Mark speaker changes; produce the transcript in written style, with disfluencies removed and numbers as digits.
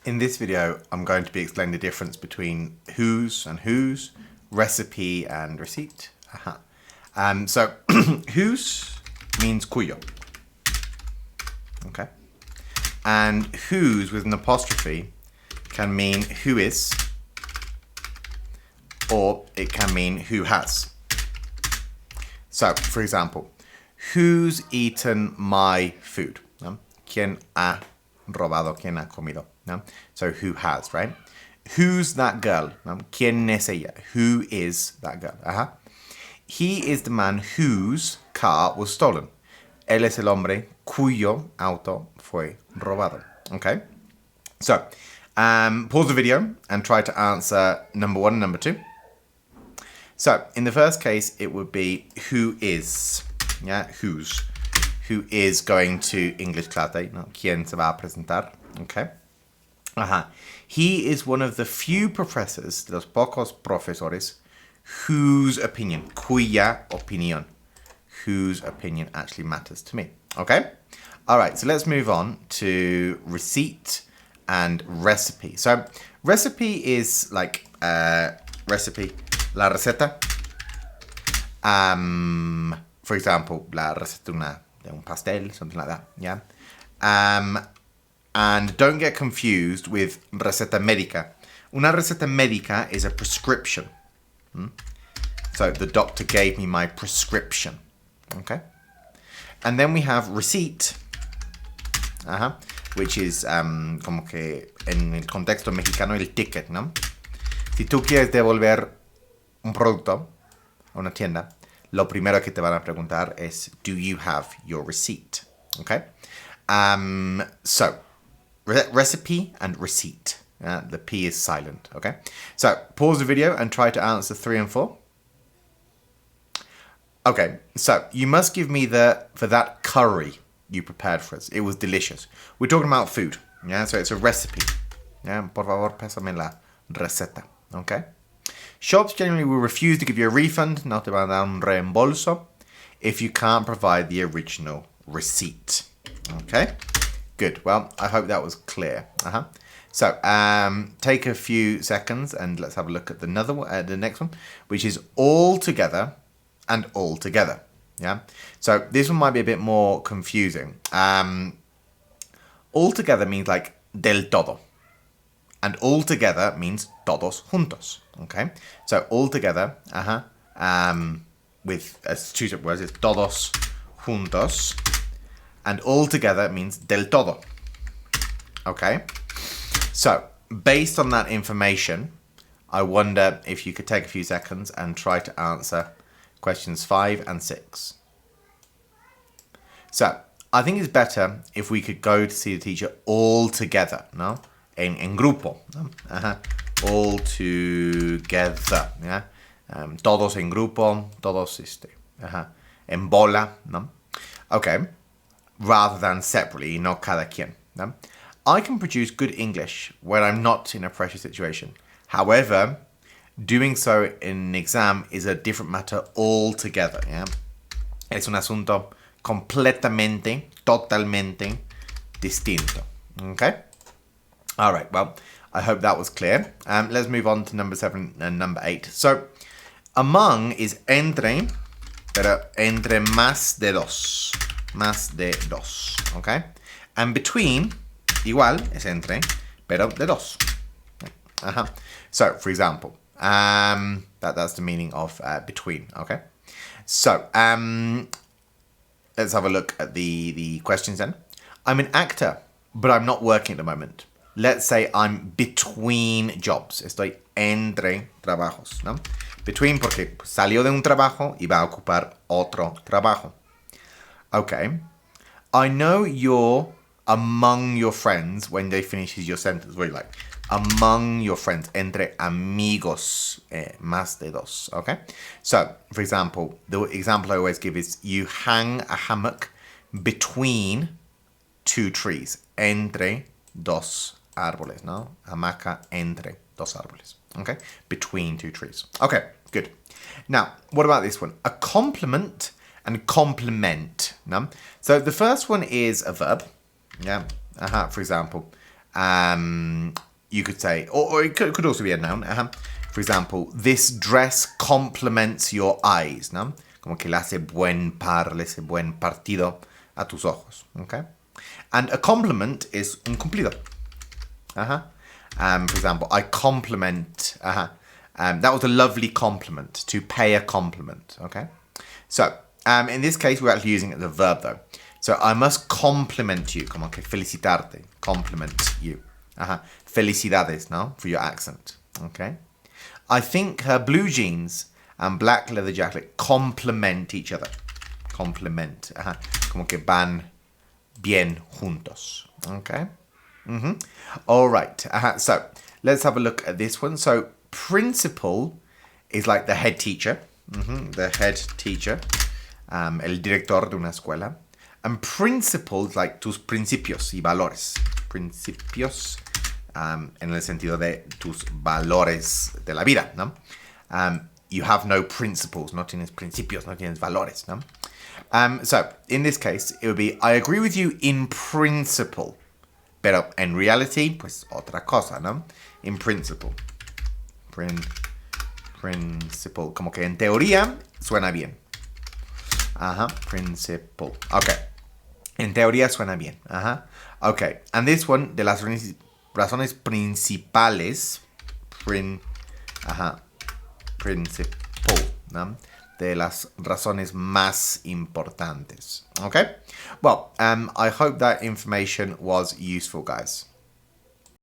Speaker 1: In this video, I'm going to be explaining the difference between whose and whose, recipe and receipt. So whose means cuyo. Okay. And whose with an apostrophe can mean who is, or it can mean who has. So, for example, who's eaten my food? ¿No? ¿Quién ha robado? ¿Quién ha comido? ¿No? So who has, right? Who's that girl? ¿No? ¿Quién es ella? Who is that girl? He is the man whose car was stolen. Él es el hombre cuyo auto fue robado. Okay? So, pause the video and try to answer number 1 and number 2. So, in the first case, it would be who is. Yeah, whose. Who is going to English class day? ¿No? ¿Quién se va a presentar? Okay. He is one of the few professors, de los pocos profesores, whose opinion, cuya opinión, whose opinion actually matters to me. Okay? All right, so let's move on to receipt and recipe. So recipe is like recipe, la receta. For example, la receta de un pastel, something like that. Yeah. And don't get confused with receta médica. Una receta médica is a prescription. So the doctor gave me my prescription. Okay. And then we have receipt. Which is como que en el contexto mexicano el ticket, ¿no? Si tú quieres devolver un producto a una tienda, lo primero que te van a preguntar es, do you have your receipt? Okay. So recipe and receipt. The P is silent. Okay. So pause the video and try to answer 3 and 4. Okay. So you must give me for that curry you prepared for us. It was delicious. We're talking about food. Yeah. So it's a recipe. Yeah. Por favor, pásame la receta. Okay. Shops generally will refuse to give you a refund, no te van a dar un reembolso, if you can't provide the original receipt. Okay. Good. Well, I hope that was clear. So, take a few seconds and let's have a look at the next one, which is all together and all together. Yeah. So this one might be a bit more confusing. All together means like del todo, and all together means todos juntos. Okay. So all together, with two separate words, it's todos juntos. And all together means del todo. Okay? So, based on that information, I wonder if you could take a few seconds and try to answer questions 5 and 6. So, I think it's better if we could go to see the teacher all together, no? En grupo, no? All together, yeah? Todos en grupo, todos en bola, no? Okay. Rather than separately, no cada quien. No? I can produce good English when I'm not in a pressure situation. However, doing so in an exam is a different matter altogether. Yeah? Es un asunto completamente, totalmente distinto. Okay? All right, well, I hope that was clear. Let's move on to number 7 and number 8. So, among is entre, pero entre más de dos. Más de dos, okay? And between, igual, es entre, pero de dos. So, for example, that's the meaning of between, okay? So, let's have a look at the questions then. I'm an actor, but I'm not working at the moment. Let's say I'm between jobs. Estoy entre trabajos, ¿no? Between porque salió de un trabajo y va a ocupar otro trabajo. Okay. I know you're among your friends when they finishes your sentence. Where you're like, among your friends, entre amigos, más de dos. Okay. So, for example, the example I always give is you hang a hammock between 2 trees. Entre dos árboles, no? Hamaca entre dos árboles. Okay. Between 2 trees. Okay. Good. Now, what about this one? A compliment and complement. No? So the first one is a verb. Yeah. For example, you could say, or it could also be a noun. For example, this dress complements your eyes, ¿no? Como que le hace buen par, le hace buen partido a tus ojos, okay? And a compliment is un cumplido. For example, I compliment, that was a lovely compliment, to pay a compliment, okay? So, in this case, we're actually using the verb though. So, I must compliment you, como que felicitarte, compliment you. Felicidades, no? For your accent, okay? I think her blue jeans and black leather jacket complement each other. Complement, como que van bien juntos, okay? All right, so let's have a look at this one. So principal is like the head teacher, the head teacher, el director de una escuela. And principle is like tus principios y valores. Principios, en el sentido de tus valores de la vida, ¿no? You have no principles, no tienes principios, no tienes valores, ¿no? So in this case, it would be, I agree with you in principle. Pero en reality, pues otra cosa, ¿no? In principle. Principle. Como que en teoría suena bien. Principle. Okay. En teoría suena bien. Okay. And this one, de las razones principales. Principle, ¿no? De las razones más importantes. Okay? Well, I hope that information was useful, guys.